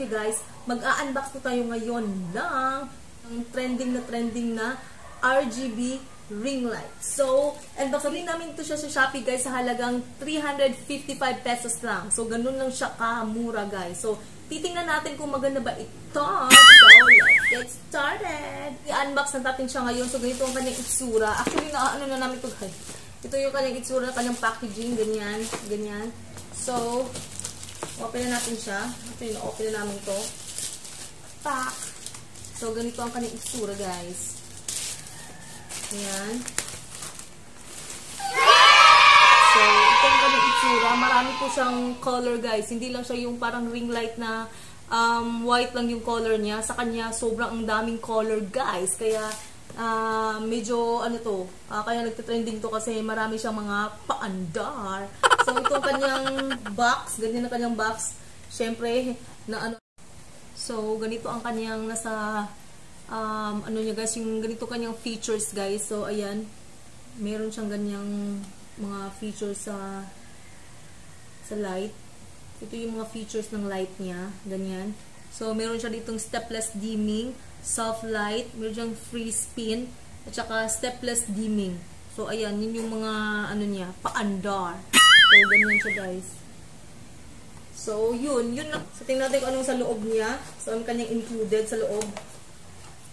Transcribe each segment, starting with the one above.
guys, mag-a-unbox po tayo ngayon ng trending na RGB ring light. So, unboxin namin ito siya sa Shopee guys sa halagang 355 pesos lang. So, ganun lang siya kamura guys. So, titingnan natin kung maganda ba ito. So, let's get started. I-unbox natin siya ngayon. So, ganito ang kanyang itsura. Actually, ano na namin ito guys. Ito yung kanyang itsura, kanyang packaging, ganyan, ganyan. So, open na natin siya. Ito yung open na namin ito. Pack. So, ganito ang kanyang itsura, guys. Ayan. So, ito ang kanyang itsura. Marami po siyang color, guys. Hindi lang siya yung parang ring light na white lang yung color niya. Sa kanya, sobrang ang daming color, guys. Kaya, medyo ano to, kaya nagte-trending to kasi marami siyang mga paandar. So itong kanyang box, ganyan na kanyang box. Syempre na ano. So ganito ang kanyang nasa ano niya guys, yung ganito kanyang features guys. So ayan, meron siyang ganyang mga features sa light. Ito yung mga features ng light niya, ganyan. So meron siya ditong stepless dimming, soft light, meron siyang free spin, at saka stepless dimming. So, ayan, yun yung mga, ano niya, paandar. So, ganyan siya, guys. So, yun lang. So, tingnan natin kung anong sa loob niya. So, ang kanyang included sa loob.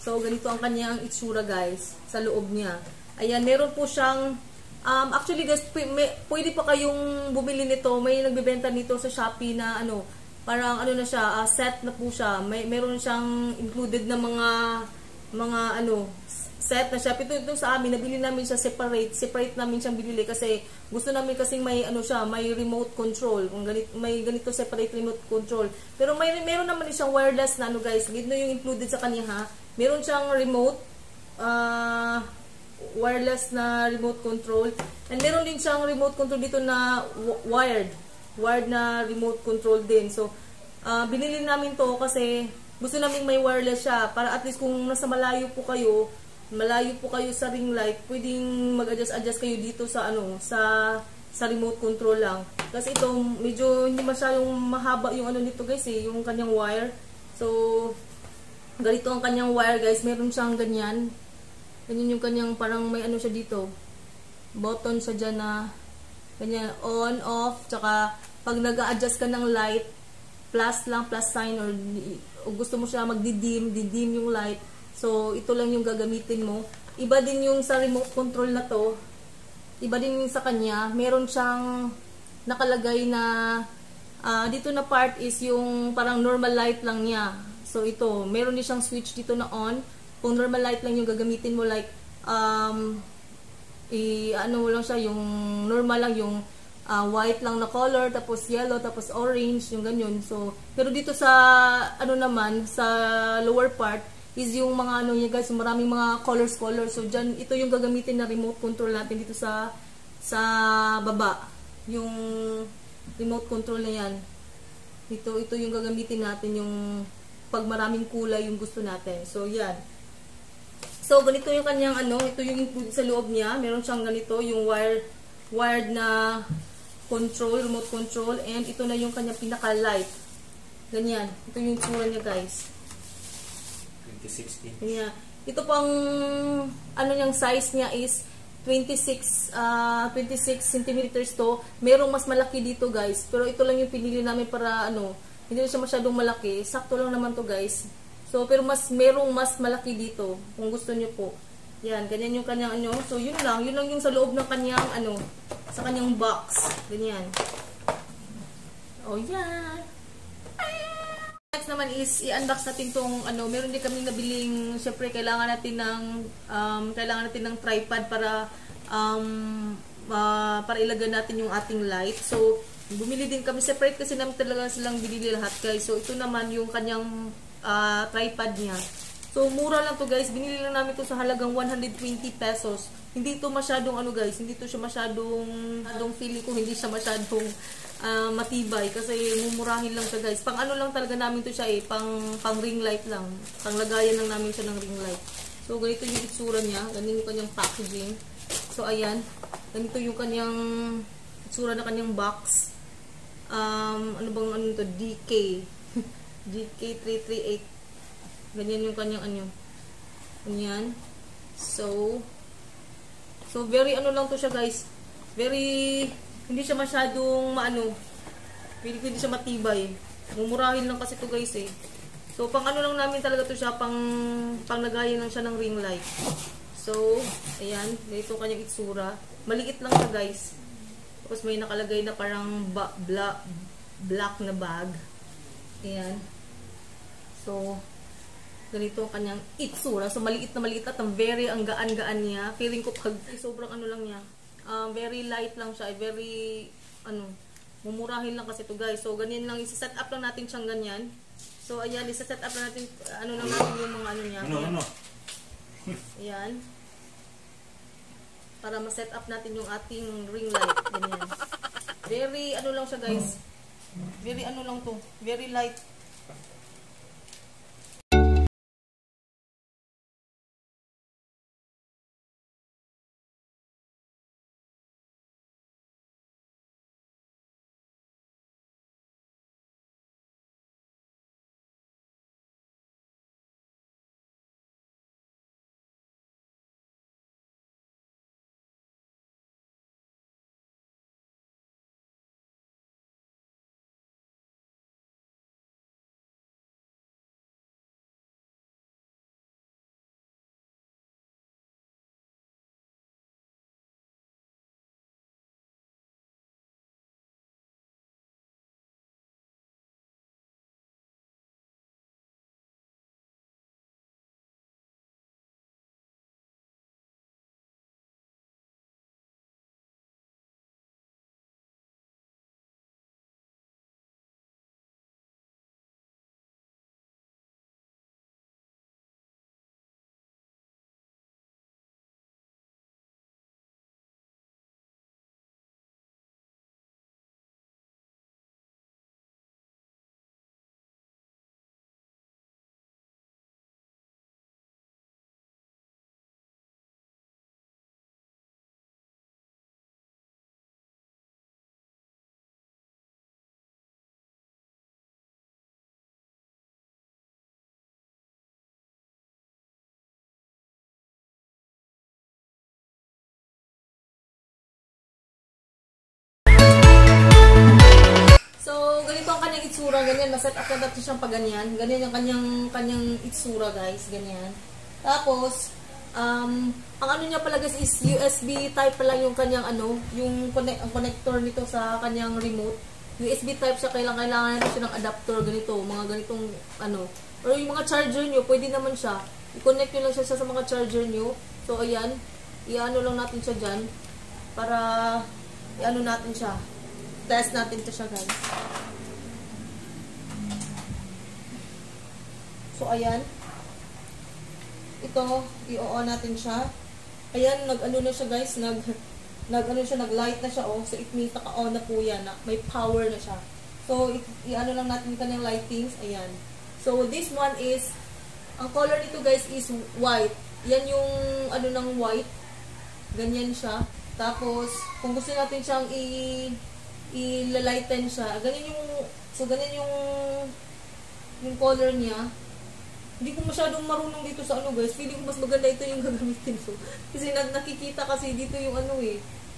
So, ganito ang kanyang itsura, guys, sa loob niya. Ayan, meron po siyang, actually, guys, pwede pa kayong bumili nito. May nagbebenta nito sa Shopee na, ano, parang ano na siya, set na po siya. Meron siyang included na mga ano, set na siya. Ito sa amin, nabili namin siya separate namin siyang binili kasi gusto namin kasing may ano siya, may remote control. Kung may ganito separate remote control. Pero meron naman siyang wireless na ano guys. Ito yung included sa kanya ha. Meron siyang remote wireless na remote control. And meron din siyang remote control dito na wired na remote control din. So, binili namin to kasi gusto namin may wireless siya. Para at least kung nasa malayo po kayo sa ring light, pwedeng mag-adjust kayo dito sa ano, sa remote control lang. Kasi ito, medyo hindi masyadong mahaba yung ano nito guys eh, yung kanyang wire. So, ganito ang kanyang wire guys. Meron siyang ganyan. Ganyan yung kanyang parang may ano siya dito. Button siya dyan na ganyan, on, off, tsaka pag nag-a-adjust ka ng light, plus lang, plus sign, or gusto mo siya didim yung light. So, ito lang yung gagamitin mo. Iba din yung sa remote control na to. Iba din yung sa kanya. Meron siyang nakalagay na, dito na part is yung parang normal light lang niya. So, ito, meron din siyang switch dito na on. Kung normal light lang yung gagamitin mo, like, ano lang siya, yung normal lang, yung white lang na color, tapos yellow, tapos orange, yung ganyan. So, pero dito sa, ano naman, sa lower part, is yung mga ano niya guys, yung maraming mga colors. So, dyan, ito yung gagamitin na remote control natin dito sa baba. Yung remote control na yan. Ito yung gagamitin natin yung pag maraming kulay yung gusto natin. So, yan. So, ganito yung kanyang ano, ito yung included sa loob niya. Meron siyang ganito, yung wired na control, remote control, and ito na yung kanyang pinaka-light. Ganyan. Ito yung tsura niya, guys. 26 inch. Ganyan. Ito pang, ano niyang size niya is 26 centimeters to. Merong mas malaki dito, guys. Pero ito lang yung pinili namin para, ano, hindi na siya masyadong malaki. Sakto lang naman to, guys. So, pero merong mas malaki dito, kung gusto niyo po. Yan, ganyan yung kanyang ano. So, yun lang yung sa loob ng kanyang ano, sa kanyang box. Ganyan. Oh, yan. Next naman is i-unbox natin tong ano, meron din kaming nabiling, syempre kailangan natin ng tripod para ilagay natin yung ating light. So, bumili din kami separate kasi namin talaga silang binili lahat, guys. So, ito naman yung kanyang tripod niya. So, mura lang to guys. Binili lang namin to sa halagang 120 pesos. Hindi to masyadong ano guys, hindi to siya masyadong feeling ko, hindi siya masyadong matibay kasi mumurahin lang siya guys. Pang ano lang talaga namin to siya eh, pang ring light lang. Pang lagayan lang namin siya ng ring light. So, ganito yung itsura niya. Ganito yung kanyang packaging. So, ayan. Ganito yung kanyang itsura na kanyang box. Ano bang ano to? DK. GK338. Ganyan yung kanyang ano. Ganyan. So very ano lang to siya guys. Very, hindi siya masyadong maano. Hindi siya matibay. Mumurahin lang kasi to guys eh. So pang ano lang namin talaga to siya, pang lagayan lang siya ng ring light. So, ayan. Ganito kanyang itsura. Maliit lang siya guys. Tapos may nakalagay na parang black na bag. Ayan. So, ganito ang kanyang itsura. So, maliit na maliit at ang gaan-gaan niya. Feeling ko pag sobrang ano lang niya. Very light lang siya. Very, mumurahin lang kasi to guys. So, ganyan lang. Isa-set up lang natin siyang ganyan. So, ayan. Isa-set up lang natin, lang natin yung mga ano niya. Ayan. Para ma-set up natin yung ating ring light. Ganyan. Very, lang siya guys. Very lang to. Very light. Itsura, ganyan, na-set up na natin siyang paganyan. Ganyan yung kanyang itsura, guys, ganyan. Tapos, ang ano niya pala guys is USB type pala yung kanyang yung connector nito sa kanyang remote. USB type siya, kailangan natin siya ng adapter, ganito, mga ganitong or yung mga charger nyo, pwede naman siya. I-connect nyo lang siya sa mga charger nyo. So, ayan, i-ano lang natin siya dyan para i-ano natin siya. Test natin ito siya, guys. So, ayan. Ito, i-on natin siya. Ayan, nag-ano na siya guys, nag-light na siya, oh. So, it means naka-on na po yan. May power na siya. So, i-ano lang natin kanyang lightings. Ayan. So, this one is, ang color nito guys is white. Yan yung, ng white. Ganyan siya. Tapos, kung gusto natin siyang i-lighten siya, ganyan yung color niya. Hindi ko masyadong marunong dito sa guys. Feeling ko mas maganda ito yung gagamitin ko. Kasi nakikita kasi dito yung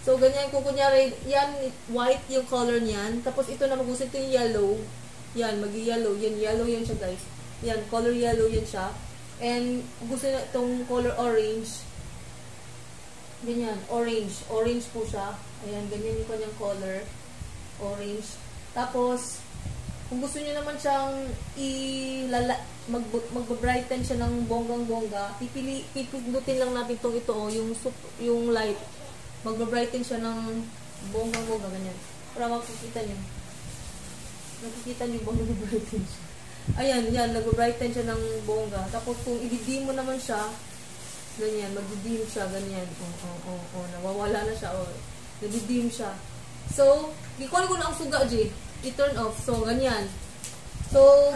So, ganyan ko. Kunyari, yan, white yung color niyan. Tapos, ito na gusto ito yung yellow. Yan, mag-yellow. Yan, yellow yan siya guys. Yan, color yellow yan siya. And, gusto na itong color orange. Ganyan, orange. Orange po siya. Ayan, ganyan yung kanyang color. Orange. Tapos, kung gusto niyo naman siyang mag-brighten siya ng bonggang-bongga, pipindutin lang natin ito, yung light. Mag-brighten siya ng bonggang-bongga, ganyan. Para makikita niyo. Nakikita niyo bang nag-brighten siya? Ayan, yan, nag-brighten siya ng bongga. Tapos kung i-dim mo naman siya, ganyan, mag-dim siya, ganyan. Nawawala na siya, nag-dim siya. So, ikunin ko na ang suga, G. I-turn off. So, ganyan. So,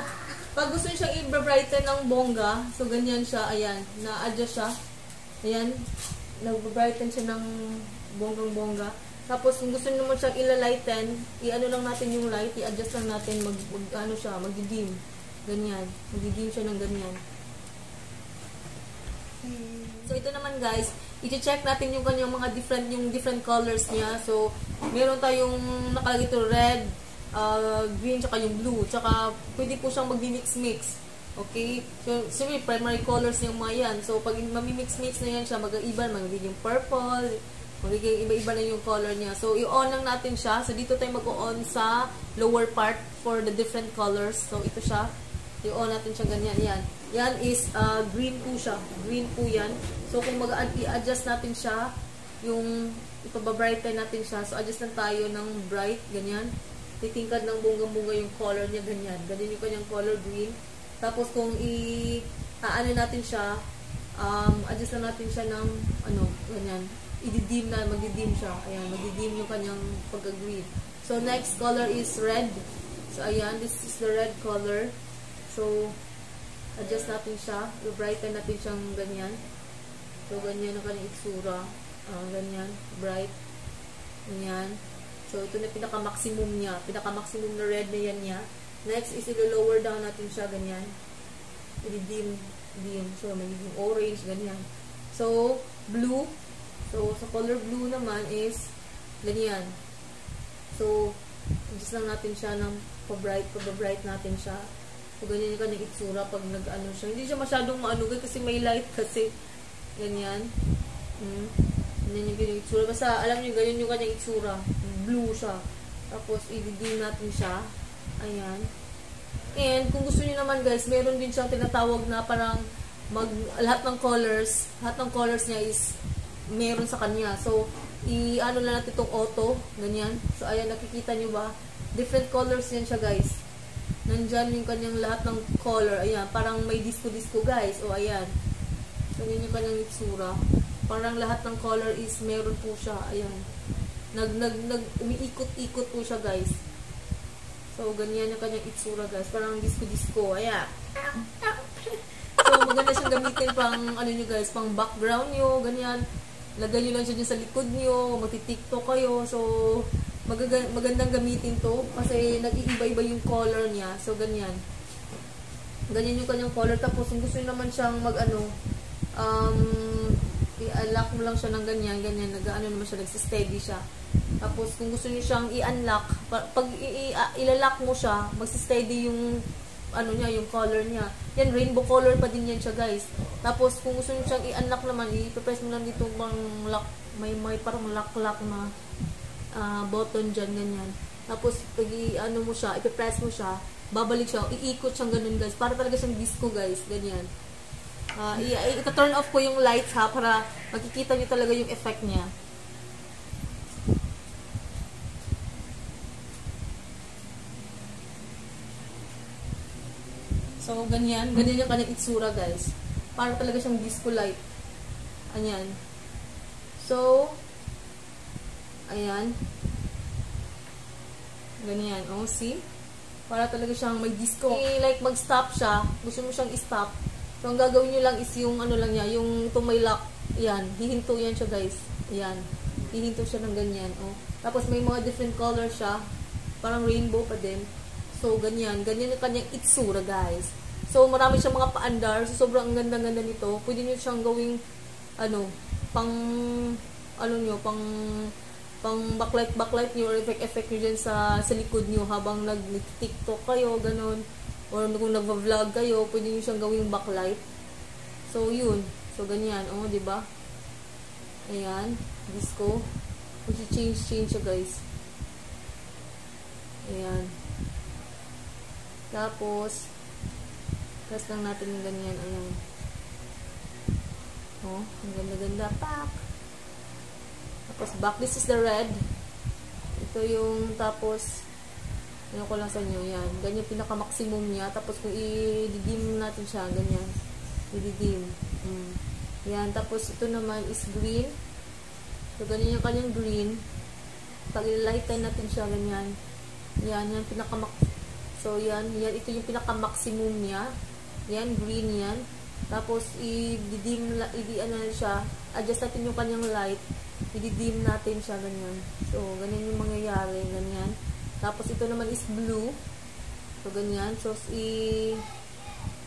pag gusto niyo siyang i-brighten ng bongga, so, ganyan siya. Ayan. Na-adjust siya. Ayan. Nag-brighten siya ng bonggang-bongga. Tapos, kung gusto niyo naman siyang ilalighten, i-ano lang natin yung light, i-adjust lang natin, mag-dim. Ganyan. Magdi-dim siya ng ganyan. So, ito naman guys, i-check natin yung kanyang mga different colors niya. So, meron tayong nakalagay ito red, green, tsaka yung blue. Tsaka, pwede po siyang mag-mix-mix. Okay? So, siyempre, primary colors yung mga yan. So, pag mamimix-mix na yan siya, mag-iiba, magiging purple, magiging iba-iba na yung color niya. So, i-on lang natin siya. So, dito tayo mag-on sa lower part for the different colors. So, ito siya. I-on natin siya ganyan. Yan. Yan is green po siya. Green po yan. So, kung i-adjust natin siya, yung ipababrighten natin siya. So, adjust lang tayo ng bright. Ganyan. Titingkad ng bunga-bunga yung color niya. Ganyan. Ganyan yung kanyang color green. Tapos, kung ano natin siya, adjust lang natin siya ng, ganyan. I-dim na, magdi-dim siya. Ayan, magdi-dim yung kanyang pagka-green. So, next color is red. So, ayan, this is the red color. So, adjust natin siya. I-brighten natin siyang ganyan. So, ganyan ang kanyang itsura. Ganyan. Bright. Ganyan. So, ito na pinaka-maximum niya. Pinaka-maximum na red na yan niya. Next is i-lower down natin siya. Ganyan. I-dim. So, magiging orange. Ganyan. So, blue. So, sa color blue naman is ganyan. So, adjust lang natin siya ng pa-bright natin siya. So, ganyan yung kanyang itsura pag nag-ano siya. Hindi siya masyadong maanugay kasi may light kasi. Ganyan. Ganyan yung kanyang itsura. Basta, alam niyo, ganyan yung kanyang itsura. Blue siya. Tapos, i-dim natin siya. Ayan. And, kung gusto niyo naman guys, meron din siyang tinatawag na parang lahat ng colors niya is meron sa kanya. So, i-ano lang natin itong auto. Ganyan. So, ayan, nakikita niyo ba? Different colors yan siya guys. Nandyan yung kanyang lahat ng color. Ayan, parang may disco-disco guys. O, ayan. Ganyan yung kanyang itsura. Parang lahat ng color is meron po siya. Ayan. Umiikot-ikot po siya guys. So, ganyan yung kanyang itsura guys. Parang disco-disco. Ayan. So, maganda siyang gamitin pang, nyo guys, pang background nyo. Ganyan. Lagay nyo lang siya dyan sa likod nyo. Magti-tiktok kayo. So, magandang gamitin to kasi nag-iiba-iba yung color niya. So, ganyan. Ganyan yung kanyang color. Tapos, kung gusto nyo naman siyang i-unlock mo lang siya ng ganyan. Naman siya, nagsisteady siya. Tapos, kung gusto nyo siyang i-unlock, pag ilalak mo siya, magsisteady yung yung color niya. Yan, rainbow color pa din yan siya, guys. Tapos, kung gusto nyo siyang i-unlock naman, i-press mo lang dito pang lock. May parang lock na button dyan, ganyan. Tapos, pag mo siya, ipipress mo siya, babalik siya, iikot siyang ganun, guys. Para talaga siyang disco, guys. Ganyan. Ita-turn off ko yung lights, ha, para makikita nyo talaga yung effect niya. So, ganyan. Ganyan yung kanyang itsura, guys. Para talaga siyang disco light. Ayan. So, ayan. Ganyan. Oh, see? Para talaga siyang may disco. Like, mag-stop siya. Gusto mo siyang i-stop. So, ang gagawin nyo lang is yung lang niya, yung itong may lock. Ayan. Hihinto yan siya, guys. Ayan. Hihinto siya ng ganyan. Oh. Tapos, may mga different color siya. Parang rainbow pa din. So, ganyan. Ganyan yung kanyang itsura, guys. So, marami siyang mga paandar. So, sobrang ganda-ganda nito. Pwede nyo siyang gawing, pang backlight nyo or effect nyo dyan sa likod nyo habang nag-tiktok kayo, ganun. Or kung nag-vlog kayo, pwede nyo siyang gawing backlight. So, yun. So, ganyan. O, diba? Ayan. Disco. Change siya, guys. Ayan. Tapos, press lang natin yung ganyan. Ayan. Oh, ang ganda-ganda. Pak! Tapos, back. This is the red. Ito yung, tapos, ano ko lang sa inyo, yan. Ganyan pinaka-maximum niya. Tapos, kung i-dim natin siya, ganyan. I-dim. Yan. Tapos, ito naman is green. So, ganyan yung kanyang green. Pag i-lighten natin siya, ganyan. Yan. Yan, so, yan. Yan. Ito yung pinaka-maximum niya. Yan. Green yan. Tapos, i-dim siya. Adjust natin yung kanyang light. I-dim natin siya, ganyan. So, ganyan yung mangyayari. Ganyan. Tapos, ito naman is blue. So, ganyan. So,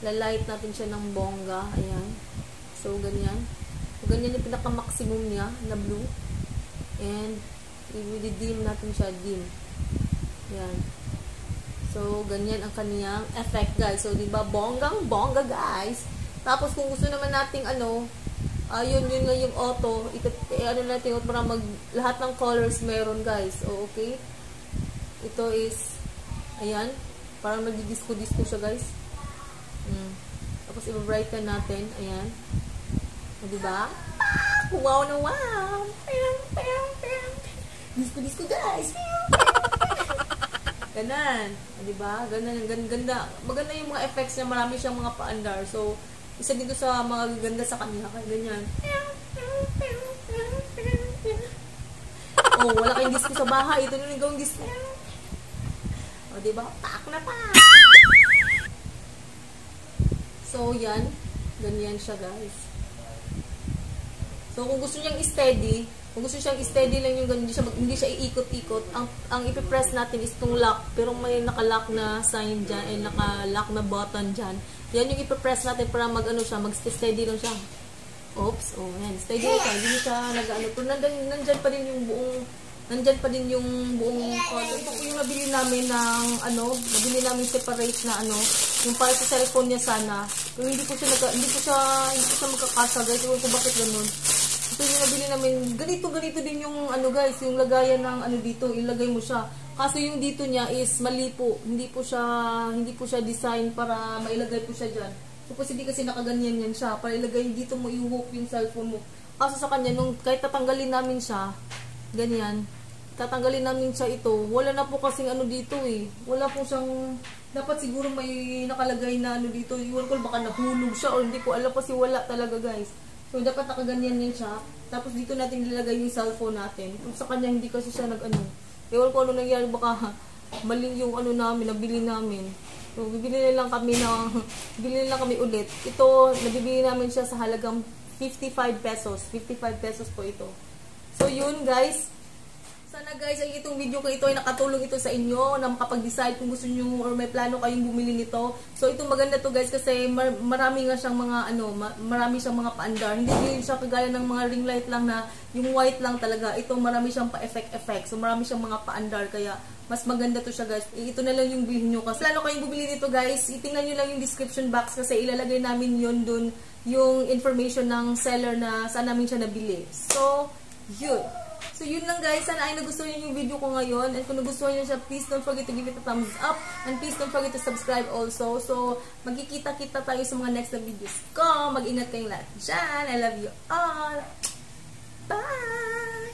Lalight natin siya ng bongga. Ayan. So, ganyan. So, ganyan yung pinaka-maximum niya na blue. And, i-dim natin siya. Dim. Ayan. So, ganyan ang kaniyang effect, guys. So, diba? Bonggang-bongga, guys. Tapos, kung gusto naman nating, yun nga yung auto. Natin para lahat ng colors meron, guys. O, okay? Ito is, ayan. Parang nagdi-disco-disco siya, guys. Tapos, i-brighten natin. Ayan. O, diba? Wow na wow! Disco-disco, guys! Ganan. Diba? Ganan. Ganda. Maganda yung mga effects niya. Marami siyang mga paandar. So, isa dito sa mga ganda sa kanya. Kaya ganyan. Oh, wala kayong disco sa bahay. Ito na gawing disco. O, diba? Pak na pa! So, yan. Ganyan siya, guys. So, kung gusto niyang steady, lang yung ganun, hindi siya iikot-ikot, ang ipipress natin is itong lock, pero may naka-lock na sign dyan, ay naka-lock na button dyan. Yan yung ipipress natin para mag-steady lang siya. Oops, oh, yan, steady lang siya, hindi siya nag-ano, pero nandyan pa din yung buong color. Ito po yung nabili namin separate na yung para sa cellphone niya sana, pero hindi po siya magkakasa, guys, ewan ko bakit ganun. Ito yung nabili namin, ganito din yung guys, yung lagayan ng dito, ilagay mo siya. Kaso yung dito niya is mali po. Hindi po siya design para mailagay po siya diyan. So kasi nakaganyan yan siya para ilagay dito mo i-hook yung cellphone mo. Kaso sa kanya kahit tatanggalin namin siya, ganyan. Tatanggalin namin siya ito. Wala na po kasing dito eh. Wala po siyang dapat siguro may nakalagay na dito. Iwan ko baka nahulog siya or hindi ko alam kasi wala talaga, guys. So, dapat nakaganyan yan siya. Tapos, dito natin nilagay yung cellphone natin. Kung sa kanya, hindi kasi siya ewan ko nangyari. Baka mali yung namin, nabili namin. So, bibili lang kami ulit. Ito, nabibili namin siya sa halagang 55 pesos. 55 pesos po ito. So, yun, guys. Sana guys, ay itong video ko ito ay nakatulong ito sa inyo na makapag-decide kung gusto niyo or may plano kayong bumili nito. So ito maganda to guys kasi marami nga siyang mga marami siyang mga paandar. Hindi din siya kagaya ng mga ring light lang na yung white lang talaga. Ito marami siyang pa-effect. So marami siyang mga paandar kaya mas maganda to siya guys. Ito na lang yung bilhin niyo kasi plano kayong bumili nito guys. Itingnan niyo lang yung description box kasi ilalagay namin yon dun yung information ng seller na saan namin siya nabili. So, yun. So, yun lang guys. Sana ay nagustuhan niyo yung video ko ngayon. And kung nagustuhan niyo siya, please don't forget to give it a thumbs up. And please don't forget to subscribe also. So, magkikita-kita tayo sa mga next na videos ko. Mag-ingat kayong lahat dyan. I love you all. Bye!